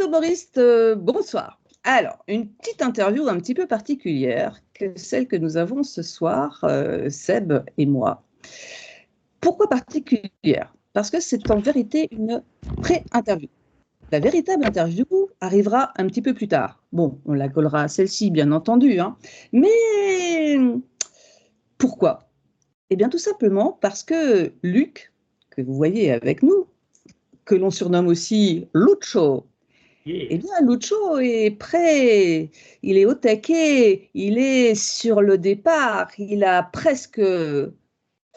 Boris, bonsoir. Alors, une petite interview un petit peu particulière que celle que nous avons ce soir, Seb et moi. Pourquoi particulière? Parce que c'est en vérité une pré-interview. La véritable interview arrivera un petit peu plus tard. Bon, on la collera à celle-ci, bien entendu, hein. Mais pourquoi? Eh bien, tout simplement parce que Luc, que vous voyez avec nous, que l'on surnomme aussi Lucho, eh bien, Lucho est prêt, il est au taquet, il est sur le départ, il a presque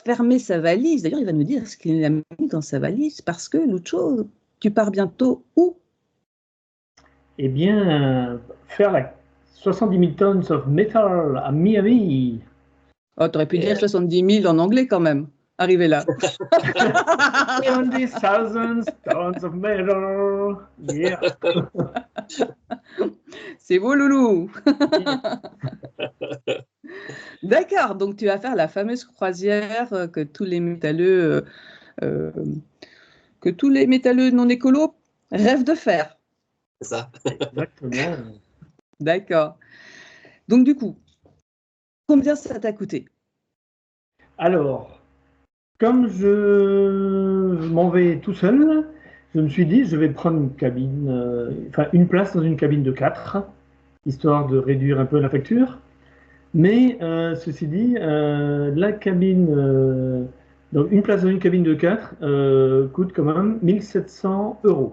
fermé sa valise. D'ailleurs, il va nous dire ce qu'il a mis dans sa valise, parce que Lucho, tu pars bientôt où? Eh bien, faire la 70 000 tons of metal à Miami. Oh, tu aurais pu dire 70 000 en anglais quand même. Arrivé là. 70,000 tons of metal. Yeah. C'est beau, loulou. D'accord, donc tu vas faire la fameuse croisière que tous les métalleux non écolos rêvent de faire. C'est ça. Exactement. D'accord. Donc du coup, combien ça t'a coûté? Alors, comme je m'en vais tout seul, je me suis dit, je vais prendre une cabine, une place dans une cabine de 4, histoire de réduire un peu la facture. Mais ceci dit, la cabine, donc une place dans une cabine de 4 coûte quand même 1700 €.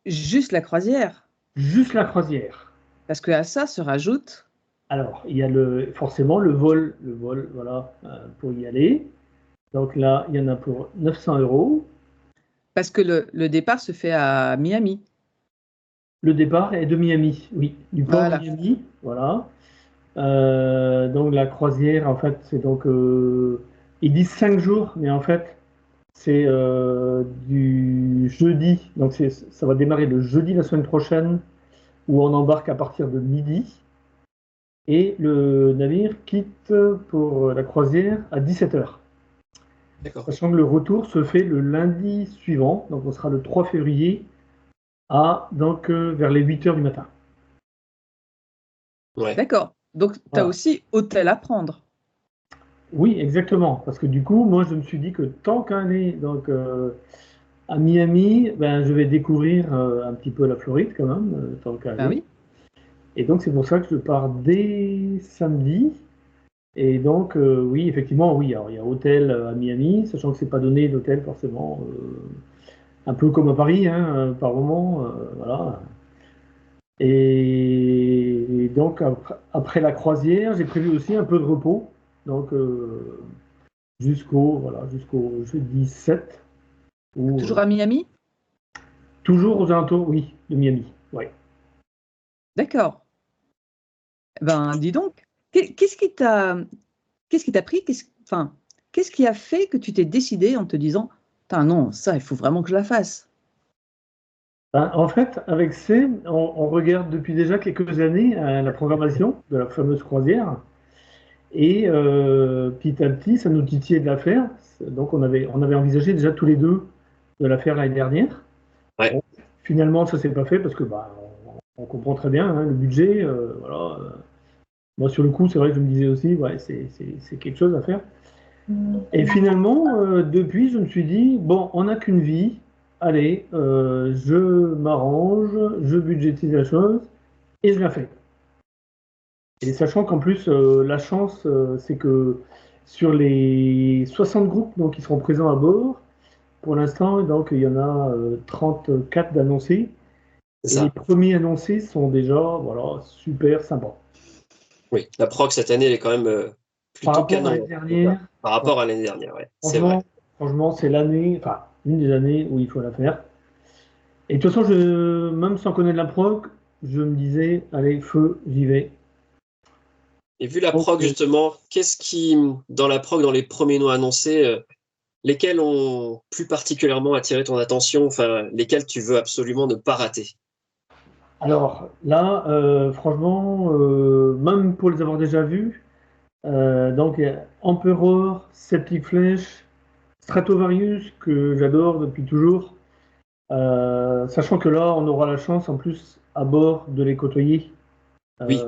Juste la croisière? Juste la croisière. Parce qu'à ça se rajoute... Alors, il y a forcément le vol, voilà, pour y aller. Donc là, il y en a pour 900 €. Parce que le départ se fait à Miami. Le départ est de Miami, oui, du port de Miami, voilà. Donc la croisière, en fait, c'est donc, ils disent 5 jours, mais en fait, c'est du jeudi, donc ça va démarrer le jeudi la semaine prochaine, où on embarque à partir de midi, et le navire quitte pour la croisière à 17 h. D'accord. Sachant que le retour se fait le lundi suivant, donc on sera le 3 février, vers les 8 h du matin. Ouais. D'accord. Donc, tu as aussi hôtel à prendre. Oui, exactement. Parce que du coup, moi, je me suis dit que tant qu'à aller à Miami, ben, je vais découvrir un petit peu la Floride quand même, tant qu'à aller. Oui. Et donc, c'est pour ça que je pars dès samedi. Et donc, oui, effectivement, oui, alors, il y a hôtel à Miami, sachant que c'est pas donné d'hôtel forcément, un peu comme à Paris, hein, par moment, voilà. Et donc, après la croisière, j'ai prévu aussi un peu de repos. Donc, jusqu'au jeudi 7. Toujours à Miami? Toujours aux alentours, oui, de Miami. Ouais. D'accord. Ben, dis donc, qu'est-ce qui t'a pris? Qu'est-ce qui a fait que tu t'es décidé en te disant, non, ça, il faut vraiment que je la fasse? Ben, en fait, avec C, on regarde depuis déjà quelques années la programmation de la fameuse croisière. Et petit à petit, ça nous titillait de la faire. Donc, on avait envisagé déjà tous les deux de la faire l'année dernière. Ouais. Bon, finalement, ça ne s'est pas fait parce que on comprend très bien hein, le budget. Voilà. Moi, sur le coup, c'est vrai que je me disais aussi, ouais, c'est quelque chose à faire. Et finalement, depuis, je me suis dit, bon, on n'a qu'une vie. Allez, je m'arrange, je budgétise la chose et je la fais. Et sachant qu'en plus, la chance, c'est que sur les 60 groupes donc, qui seront présents à bord, pour l'instant, donc, il y en a 34 d'annoncés. Et les premiers annoncés sont déjà voilà, super sympas. Oui, la prog cette année, elle est quand même plutôt canon. À l'année dernière, par rapport à l'année dernière, ouais. C'est franchement, vrai. franchement, c'est une des années où il faut la faire. Et de toute façon, même sans connaître la prog, je me disais, allez, feu, j'y vais. Et vu la prog, justement, qu'est-ce qui, dans la prog, dans les premiers noms annoncés, lesquels ont plus particulièrement attiré ton attention, enfin, lesquels tu veux absolument ne pas rater? Alors là, franchement, même pour les avoir déjà vus, donc Emperor, Septic Flesh, Stratovarius, que j'adore depuis toujours, Sachant que là, on aura la chance en plus à bord de les côtoyer. Oui,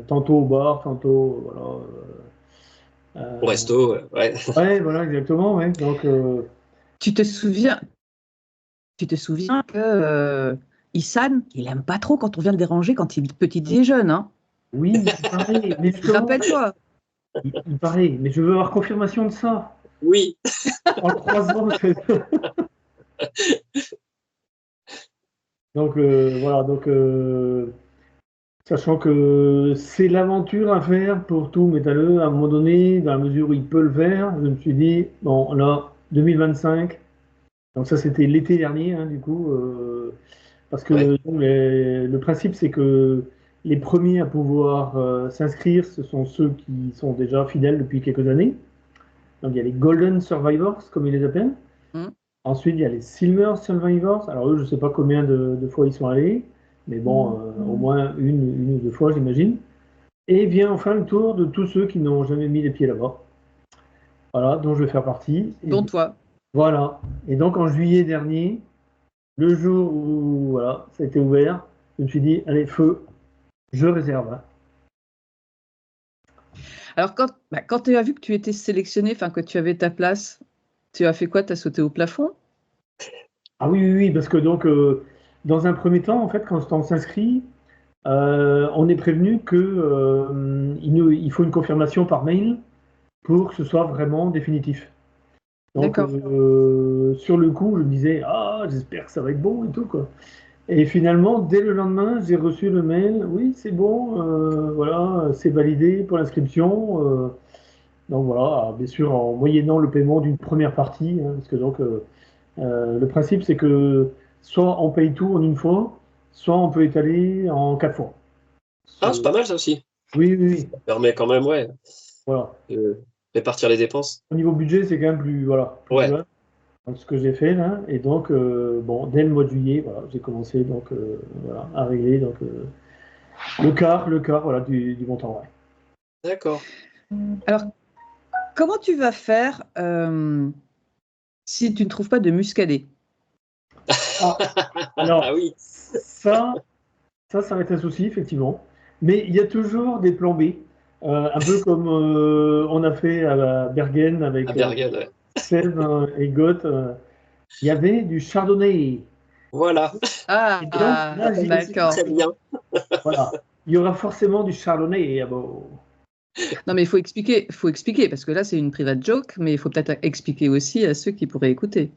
Tantôt au bar, tantôt voilà. au resto, ouais. Ouais, voilà, exactement. Ouais. Donc, Tu te souviens, tu te souviens que Issam, il aime pas trop quand on vient le déranger quand il petit déjeune, hein. oui, il paraît. Mais justement, Rappelle-toi. il paraît. Mais je veux avoir confirmation de ça. Oui, En le croisant. Donc, voilà. Donc, sachant que c'est l'aventure à faire pour tout métalleux, à un moment donné, dans la mesure où il peut le faire, je me suis dit, bon, là, 2025, donc ça c'était l'été dernier, hein, du coup, parce ouais, que donc, le principe c'est que les premiers à pouvoir s'inscrire, ce sont ceux qui sont déjà fidèles depuis quelques années. Donc il y a les Golden Survivors, comme ils les appellent. Hmm. Ensuite, il y a les Silver Survivors. Alors eux, je ne sais pas combien de fois ils sont allés, mais bon, au moins une ou deux fois, j'imagine. Et vient enfin le tour de tous ceux qui n'ont jamais mis les pieds là-bas. Voilà, dont je vais faire partie. Et Dont toi. voilà. Et donc en juillet dernier, le jour où voilà, ça a été ouvert, je me suis dit, allez, feu, je réserve. Alors, quand tu as vu que tu étais sélectionné, enfin que tu avais ta place, tu as fait quoi? Tu as sauté au plafond? Ah oui, oui, oui, parce que donc, dans un premier temps, en fait, quand on s'inscrit, on est prévenu que il faut une confirmation par mail pour que ce soit vraiment définitif. Donc, D'accord. sur le coup, je me disais, ah, j'espère que ça va être bon et tout, quoi. Et finalement, dès le lendemain, j'ai reçu le mail, oui, c'est bon, voilà, c'est validé pour l'inscription. Donc voilà, bien sûr, en moyennant le paiement d'une première partie, hein, parce que donc, le principe, c'est que soit on paye tout en une fois, soit on peut étaler en quatre fois. ah, c'est C'est- pas mal ça aussi. Oui, oui, oui, Ça permet quand même, ouais, voilà. de répartir les dépenses. Au niveau budget, c'est quand même plus, voilà, plus Ouais, jouable. Donc, ce que j'ai fait là, et donc, bon, dès le mois de juillet, voilà, j'ai commencé donc, voilà, à régler donc, le quart voilà, du montant. Ouais. d'accord. Alors, comment tu vas faire si tu ne trouves pas de muscadet? Ah, alors, Ah oui, ça, ça va être un souci, effectivement. Mais il y a toujours des plans B. Un peu comme on a fait à Bergen à avec Bergen, ouais. Seb et Goth. Il y avait du chardonnay. Voilà, Ah, Et donc, là, j'ai dit, d'accord. très bien. voilà, il y aura forcément du chardonnay. Ah bon. Non, mais il faut expliquer, parce que là, c'est une private joke, mais il faut peut-être expliquer aussi à ceux qui pourraient écouter.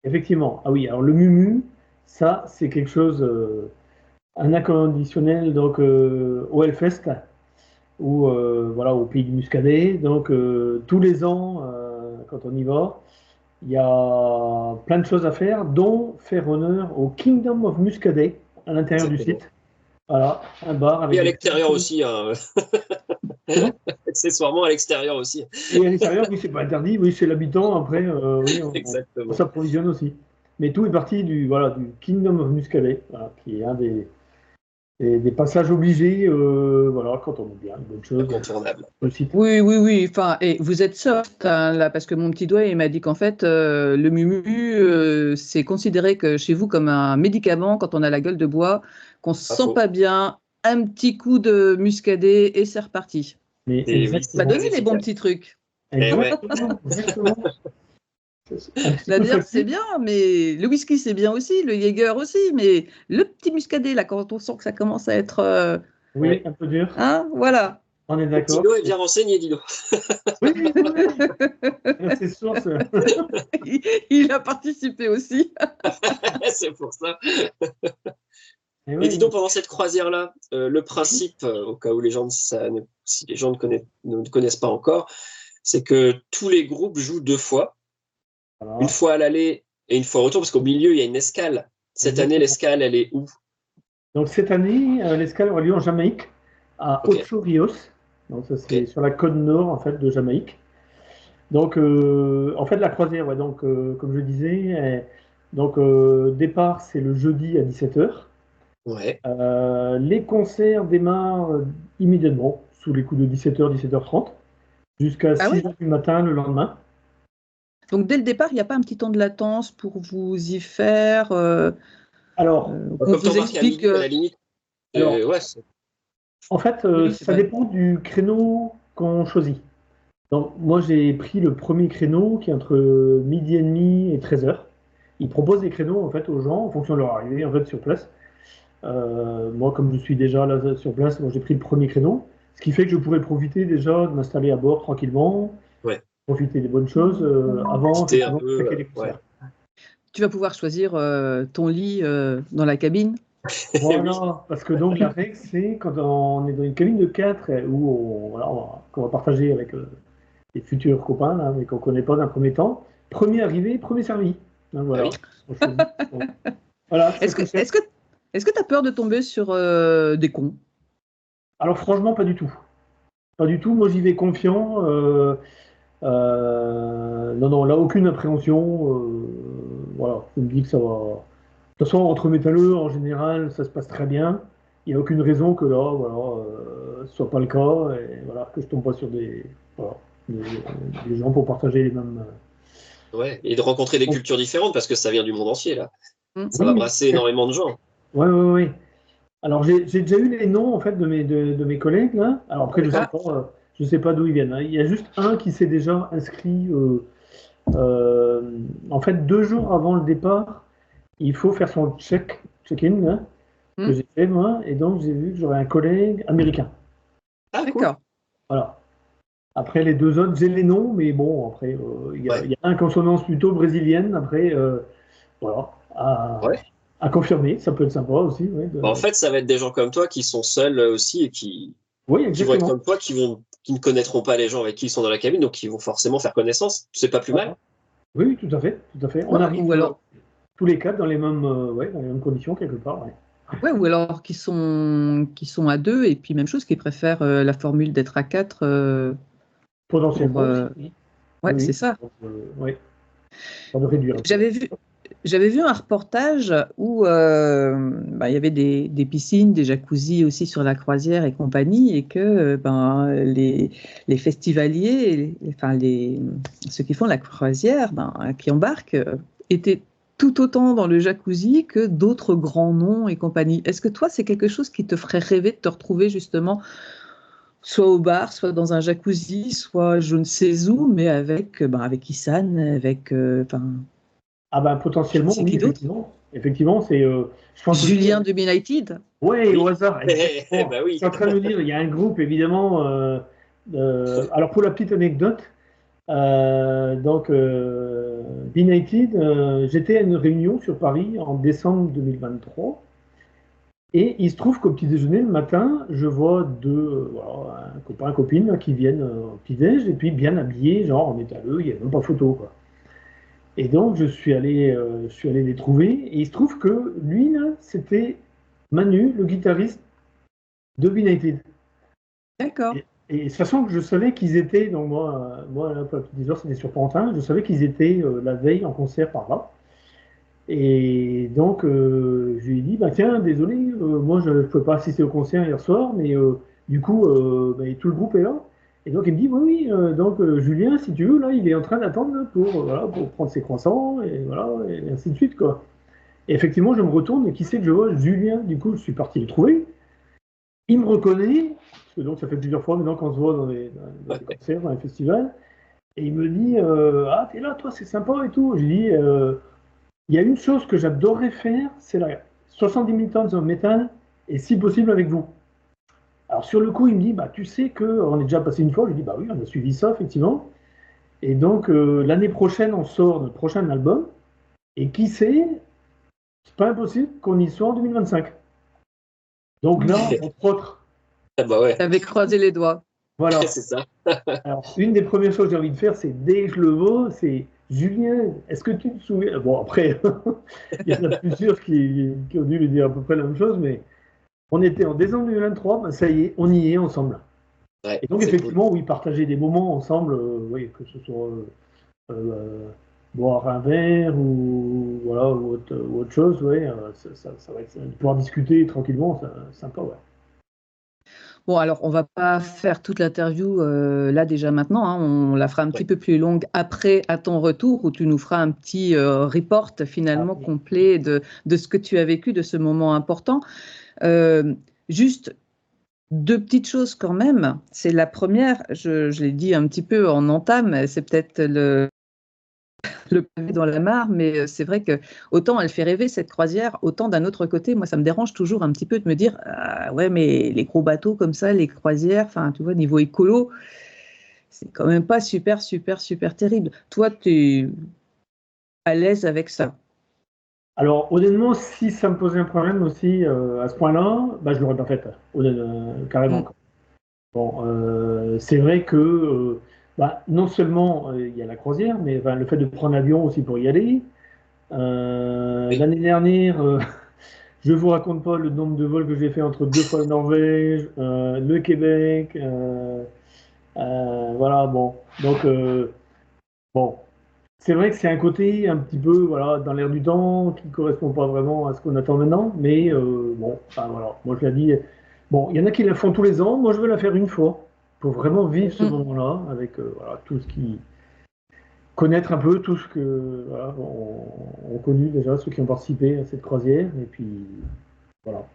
Effectivement. Ah oui, alors le mumu, ça, c'est quelque chose, un inconditionnel donc, au Hellfest, ou voilà, au Pays du Muscadet. Donc, tous les ans, quand on y va, il y a plein de choses à faire, dont faire honneur au Kingdom of Muscadet à l'intérieur du Exactement. site. Voilà, un bar Et avec à des l'extérieur canapés. aussi, hein. Comment? Accessoirement à l'extérieur aussi. Et à l'extérieur, oui, c'est pas interdit. Oui, chez l'habitant, après, oui, on Exactement. s'approvisionne aussi. Mais tout est parti du, voilà, du Kingdom of Muscadet, voilà, qui est un des passages obligés, voilà, quand on est bien, une bonne chose Incontournable. sur le site. Oui, oui, oui. Enfin, et vous êtes soft, hein, là, parce que mon petit doigt, il m'a dit qu'en fait, le mumu, c'est considéré que chez vous comme un médicament quand on a la gueule de bois, qu'on se Pas sent faux. pas bien, un petit coup de muscadet et c'est reparti. Mais Et oui, c'est M'a exactement, très donné les bons efficace. petits trucs. Et ouais, exactement, exactement. Un petit La coup de bière, c'est fatigue. bien, mais le whisky, c'est bien aussi, le Jäger aussi, mais le petit muscadet, là, quand on sent que ça commence à être... Oui, ouais. un peu dur. hein, voilà. On est Donc d'accord. Dino est bien renseigné, Dino. Oui, oui, oui, oui. Il a ses sources. Il a participé aussi. C'est pour ça. Et Et oui, dis donc, pendant cette croisière-là, le principe, au cas où les gens, si les gens ne connaissent pas encore, c'est que tous les groupes jouent deux fois, une voilà, fois à l'aller et une fois au retour, parce qu'au milieu, il y a une escale. Cette année, exactement. l'escale, elle est où? Donc cette année, l'escale aura lieu en Jamaïque, à Ok, Ocho Rios. Donc ça ok, c'est sur la côte nord en fait de Jamaïque. Donc en fait la croisière, ouais, donc comme je disais, donc départ c'est le jeudi à 17h. ouais, Les concerts démarrent immédiatement, sous les coups de 17h, 17h30, jusqu'à Ah oui? 6h du matin le lendemain. Donc, dès le départ, il n'y a pas un petit temps de latence pour vous y faire Alors, qu'on Comme tu vous remarques, à explique. midi, à la limite, alors ouais, en fait, Oui, c'est ça vrai. dépend du créneau qu'on choisit. Donc, moi, j'ai pris le premier créneau qui est entre midi et demi et 13h. Ils proposent des créneaux en fait aux gens en fonction de leur arrivée en fait sur place. Moi, comme je suis déjà là sur place, moi j'ai pris le premier créneau, ce qui fait que je pourrais profiter déjà de m'installer à bord tranquillement, ouais. profiter des bonnes choses avant Profiter un effectivement d'attaquer peu, les ouais. concerts. Tu vas pouvoir choisir ton lit dans la cabine. Oui, Voilà, parce que donc la règle c'est quand on est dans une cabine de 4 où qu'on va partager avec des futurs copains là, mais qu'on ne connaît pas d'un premier temps, premier arrivé, premier servi. Donc, ah voilà, oui. on choisit. Donc, voilà, c'est Est-ce que comme ça. est-ce que est-ce que tu as peur de tomber sur des cons? Alors franchement, pas du tout. Pas du tout, moi j'y vais confiant. Non, non, là, aucune appréhension. Voilà, je me dis que ça va. De toute façon, entre métalleux, en général, ça se passe très bien. Il n'y a aucune raison que là, voilà, ce soit pas le cas. Et voilà, que je tombe pas sur voilà, des, des gens pour partager les mêmes. Ouais. Et de rencontrer des Donc, cultures différentes parce que ça vient du monde entier, là. Hmm. Ça va oui, brasser énormément de gens. ouais, ouais, ouais. Alors, j'ai déjà eu les noms en fait de mes collègues là. Alors Ah, après, Ah, je sais pas d'où ils viennent, hein. Il y a juste un qui s'est déjà inscrit. Euh, En fait, 2 jours avant le départ. Il faut faire son check-in hein, que hmm, j'ai fait moi, et donc j'ai vu que j'aurais un collègue américain. ah, cool. d'accord. Voilà. Après les deux autres, j'ai les noms, mais bon, après, Ouais. il y a un consonance plutôt brésilienne, après, voilà, Ouais. à confirmer, ça peut être sympa aussi. Ouais, Bah, en fait, ça va être des gens comme toi qui sont seuls aussi et Oui, qui vont être exactement. comme toi, qui ne connaîtront pas les gens avec qui ils sont dans la cabine, donc qui vont forcément faire connaissance. C'est pas plus mal. Voilà. Oui, oui, tout à fait, tout à fait. On Ouais, arrive ou alors, tous les quatre dans les mêmes, ouais, dans les mêmes conditions quelque part. Ouais. ouais, ou alors qui sont à deux et puis même chose, qui préfèrent la formule d'être à quatre pour. Potentiellement aussi. Oui, Ouais, c'est oui. ça. Donc, ouais, pour de réduire un peu. J'avais vu, j'avais vu un reportage où il y avait des piscines, des jacuzzis aussi sur la croisière et compagnie, et que les festivaliers, ceux qui font la croisière, qui embarquent, étaient tout autant dans le jacuzzi que d'autres grands noms et compagnie. Est-ce que toi, c'est quelque chose qui te ferait rêver de te retrouver justement soit au bar, soit dans un jacuzzi, soit je ne sais où, mais avec Issan, Ah ben je ne potentiellement, sais oui, qui d'autre. effectivement. Effectivement, c'est, je pense aussi, Julien de United. ouais, au Oui. hasard, exactement. Bah Je suis oui. en train de me dire, il y a un groupe, évidemment. Alors, pour la petite anecdote, donc, United, j'étais à une réunion sur Paris en décembre 2023. Et il se trouve qu'au petit déjeuner, le matin, je vois voilà, un copain, copine là, qui viennent au petit-déj, et puis bien habillés, genre en métalleux, il n'y a même pas photo, quoi. Et donc, je suis allé les trouver. Et il se trouve que lui, là, c'était Manu, le guitariste de United. D'accord. Et sachant que je savais qu'ils étaient, donc moi là, pour la petite histoire, c'était sur Pantin, je savais qu'ils étaient la veille en concert par là. Et donc, je lui ai dit, bah tiens, désolé, moi je ne pouvais pas assister au concert hier soir, mais du coup, bah, tout le groupe est là. Et donc, il me dit, oui, oui, donc Julien, si tu veux, là, il est en train d'attendre là, voilà, pour prendre ses croissants, et voilà, et ainsi de suite, quoi. Et effectivement, je me retourne, et qui c'est que je vois? Julien, du coup, je suis parti le trouver. Il me reconnaît, parce que donc ça fait plusieurs fois maintenant qu'on se voit dans les concerts, dans les festivals, et il me dit, ah, t'es là, toi, c'est sympa et tout. Je lui dis, il y a une chose que j'adorerais faire, c'est la 70 000 tonnes of métal, et si possible avec vous. Alors sur le coup, il me dit, bah tu sais que on est déjà passé une fois. Je lui dis, bah oui, on a suivi ça effectivement. Et donc l'année prochaine, on sort notre prochain album. Et qui sait, c'est pas impossible qu'on y soit en 2025. Donc là, entre autres, Ah bah ouais, T'avais croisé les doigts. voilà. c'est ça. Alors une des premières choses que j'ai envie de faire, c'est dès que je le vois, c'est Julien, est-ce que tu te souviens? Bon après, il y en a plusieurs qui ont dû lui dire à peu près la même chose, mais on était en décembre 2023, ben ça y est, on y est ensemble. Ouais, Et donc, c'est cool. effectivement, oui, partager des moments ensemble, oui, que ce soit euh, boire un verre ou, voilà, ou autre chose, ouais, ça va être, de pouvoir discuter tranquillement, sympa, ouais. Bon, alors, on va pas faire toute l'interview là déjà maintenant, hein. On la fera un petit peu plus longue après, à ton retour, où tu nous feras un petit report finalement complet de ce que tu as vécu, de ce moment important. Juste deux petites choses quand même. C'est la première, je l'ai dit un petit peu en entame, c'est peut-être le pavé dans la mare, mais c'est vrai que autant elle fait rêver cette croisière, autant d'un autre côté, moi ça me dérange toujours un petit peu de me dire ah, ouais, mais les gros bateaux comme ça, les croisières, enfin tu vois, niveau écolo, c'est quand même pas super, super, super terrible. Toi, tu es à l'aise avec ça? Alors, honnêtement, si ça me posait un problème aussi à ce point-là, bah, je l'aurais pas fait, carrément. Mm. Bon, c'est vrai que bah, non seulement il y a la croisière, mais enfin, le fait de prendre l'avion aussi pour y aller. Oui. L'année dernière, je vous raconte pas le nombre de vols que j'ai fait entre deux fois la Norvège, le Québec. Voilà, bon. Donc, bon, c'est vrai que c'est un côté un petit peu voilà, dans l'air du temps qui ne correspond pas vraiment à ce qu'on attend maintenant. Mais bon, enfin, voilà, moi je l'ai dit. Bon, il y en a qui la font tous les ans. Moi, je veux la faire une fois pour vraiment vivre ce Mm. moment-là avec voilà, tout ce qui. Connaître un peu tout ce que voilà, on connu déjà, ceux qui ont participé à cette croisière. Et puis, voilà.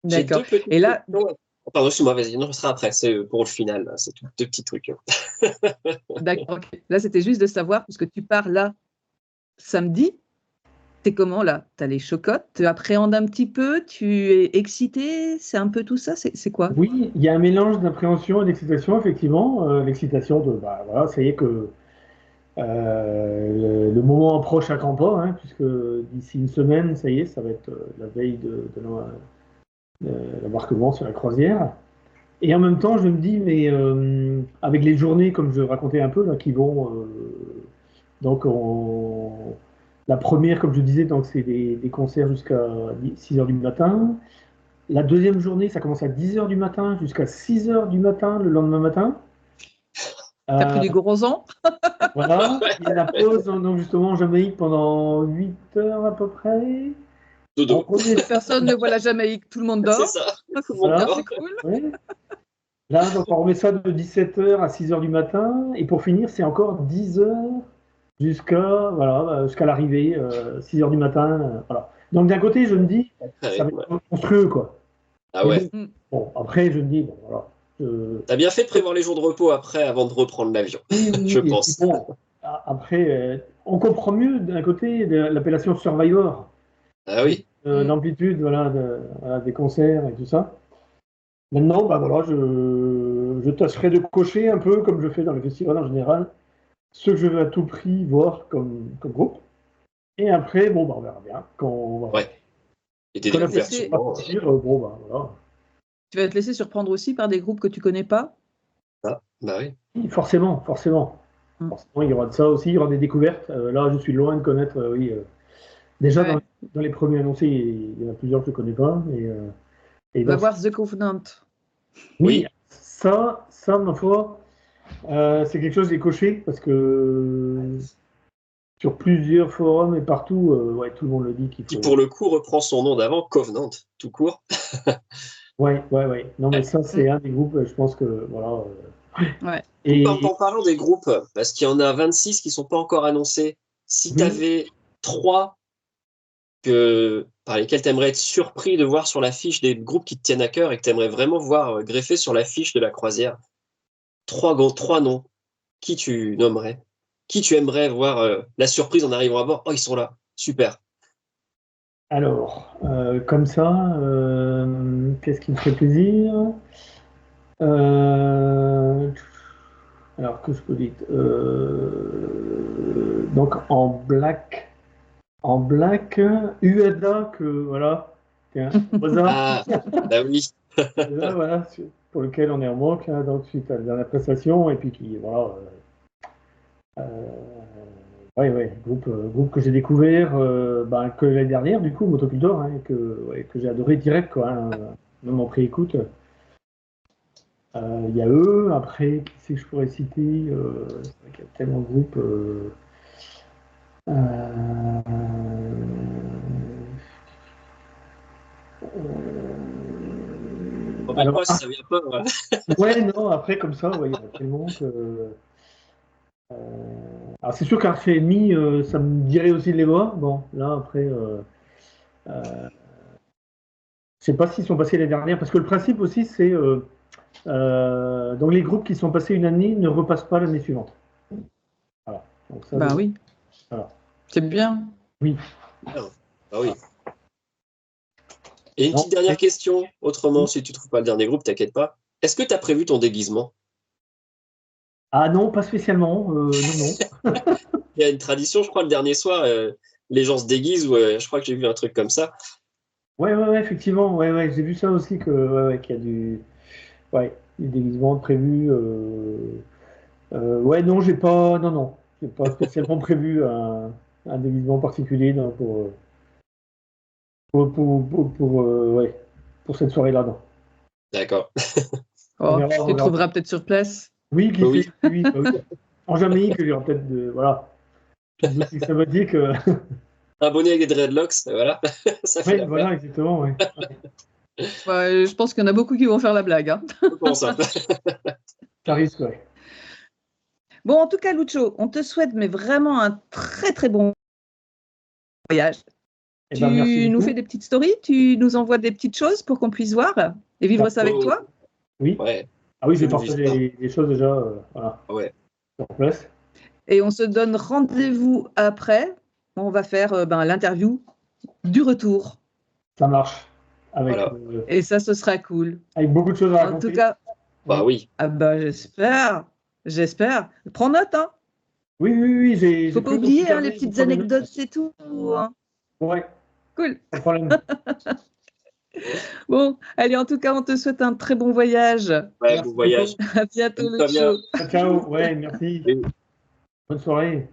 J'ai D'accord. deux petites Et là, questions. Oh, pardon, excuse-moi, vas-y, non, ce sera après, c'est pour le final, là. C'est deux petits trucs. d'accord, ok. Là, c'était juste de savoir, puisque tu pars là samedi, t'es comment là? T'as les chocottes, tu appréhendes un petit peu, tu es excité, c'est un peu tout ça, c'est quoi? Oui, il y a un mélange d'appréhension et d'excitation, effectivement. L'excitation de, bah, voilà, ça y est que le moment approche à grands pas, hein, puisque d'ici une semaine, ça y est, ça va être la veille de l'embarquement sur la croisière. Et en même temps, je me dis, mais avec les journées, comme je racontais un peu, là, qui vont. Donc, la première, comme je disais, donc c'est des concerts jusqu'à 6 heures du matin. La deuxième journée, ça commence à 10 heures du matin jusqu'à 6 heures du matin le lendemain matin. T'as pris Euh, du gros sang? voilà. Il y a la pause, donc justement en Jamaïque pendant 8 heures à peu près. On Dodo. remet Personne ne voit la Jamaïque, tout le monde C'est dort. ça. Tout le monde Ça, voilà. dort. c'est cool. Ouais. Là, donc on remet ça de 17 heures à 6 heures du matin. Et pour finir, c'est encore 10 heures jusqu'à voilà, jusqu'à l'arrivée, 6 heures du matin. Voilà. Donc d'un côté, je me dis, ça va Ouais. être monstrueux, quoi. Ah Mais ouais. bon, Mm. bon, après, je me dis, bon, voilà. je- T'as bien fait de prévoir les jours de repos après avant de reprendre l'avion, Oui, oui, je oui. Et puis pense. bon, après, on comprend mieux d'un côté l'appellation Survivor, Ah vu oui. Mm. l'amplitude voilà, voilà, des concerts et tout ça. Maintenant, bah, voilà, je tâcherai de cocher un peu, comme je fais dans les festivals en général, ce que je veux à tout prix voir comme groupe. Et après, bon, bah, on verra bien. Ouais. Et des Quand la découvertes fête va sûrement. Laisser- partir, bon, bah, voilà. Tu vas te laisser surprendre aussi par des groupes que tu connais pas? Ah, bah oui. Oui, forcément, forcément. Mm. Forcément, il y aura de ça aussi, il y aura des découvertes. Là, je suis loin de connaître, oui. Déjà, Ouais. dans les premiers annoncés, il y en a plusieurs que je ne connais pas. Et Va donc, voir The Covenant. oui, Oui. ma foi, c'est quelque chose qui est coché parce que sur plusieurs forums et partout, ouais, tout le monde le dit qu'il Qui faut. pour le coup reprend son nom d'avant, Covenant, tout court. Ouais, ouais, ouais. Non, mais ça, Mm. c'est un des groupes, je pense que, voilà. Ouais. Et En parlant des groupes, parce qu'il y en a 26 qui ne sont pas encore annoncés, si tu oui, avais trois par lesquels tu aimerais être surpris de voir sur l'affiche des groupes qui te tiennent à cœur et que tu aimerais vraiment voir greffés sur l'affiche de la croisière, trois noms, qui tu nommerais? Qui tu aimerais voir la surprise en arrivant à bord? Oh, ils sont là, super. alors, comme ça, qu'est-ce qui me ferait plaisir? Euh, alors, que je peux dire? Donc, en black, USA, que, voilà, tiens, au hasard, Ah, bah oui, là, voilà, pour lequel on est en manque, là, donc, suite à la dernière prestation, et puis qui, voilà, ouais, ouais, groupe que j'ai découvert ben, que l'année dernière, du coup, Motocultor, hein, ouais, que j'ai adoré direct, quoi, hein, même en pré-écoute. Il y a eux, après, qui c'est que je pourrais citer c'est vrai qu'il y a tellement de groupes. Euh, comprends pas si ça vient pas. Ouais, non, après, comme ça, ouais, il y en a tellement que. Alors, c'est sûr qu'un FMI, ça me dirait aussi de les voir. Bon, là, après, je sais pas s'ils sont passés les dernières, parce que le principe aussi, c'est. Donc, les groupes qui sont passés une année ne repassent pas l'année suivante. Voilà. Donc, ça, Ben oui. Voilà. C'est bien. Oui. Ah oui. Et une petite dernière question, autrement, si tu trouves pas le dernier groupe, t'inquiète pas. Est-ce que tu as prévu ton déguisement? Ah non, pas spécialement. Non, non. Il y a une tradition, je crois, le dernier soir, les gens se déguisent, ou je crois que j'ai vu un truc comme ça. Ouais, effectivement. Ouais, j'ai vu ça aussi, qu'il y a du déguisement prévu. Ouais, non, j'ai pas. Non, non. J'ai pas spécialement prévu un déguisement particulier non, ouais, pour cette soirée-là, non. D'accord. Oh, On tu les verra. trouveras peut-être sur place. Oui, qui Oui. sait, oui, bah oui. En Jamaïque, il y aura peut-être voilà, une boutique sympathique. Un bonnet avec des dreadlocks, voilà, ça fait Oui, l'affaire. voilà, exactement. Ouais. Ouais, je pense qu'il y en a beaucoup qui vont faire la blague. Hein. Comment ça? Ça risque, ouais. Bon, en tout cas, Lucho, on te souhaite mais vraiment un très très bon voyage. Eh ben, merci Tu nous beaucoup. fais des petites stories, tu nous envoies des petites choses pour qu'on puisse voir et vivre ça avec toi. Oui. Ouais. Ah oui, j'ai Faisons vivre ça. partagé des choses déjà, voilà, Ouais. sur place. Et on se donne rendez-vous après. On va faire l'interview du retour. Ça marche. Avec, Voilà. Et ça, ce sera cool. avec beaucoup de choses à En tout raconter. cas, Bah oui. ah bah, j'espère. Prends note, hein. Oui, j'ai Faut pas pris mon petit oublier hein, les carnet, je petites prends des notes. anecdotes, c'est tout. Hein. Ouais, Cool. pas de problème. Bon, allez, en tout cas, on te souhaite un très bon voyage. Ouais, bon Merci voyage. beaucoup. À bientôt, Très bien. Lucho. Ciao, ouais, merci. Et Bonne soirée.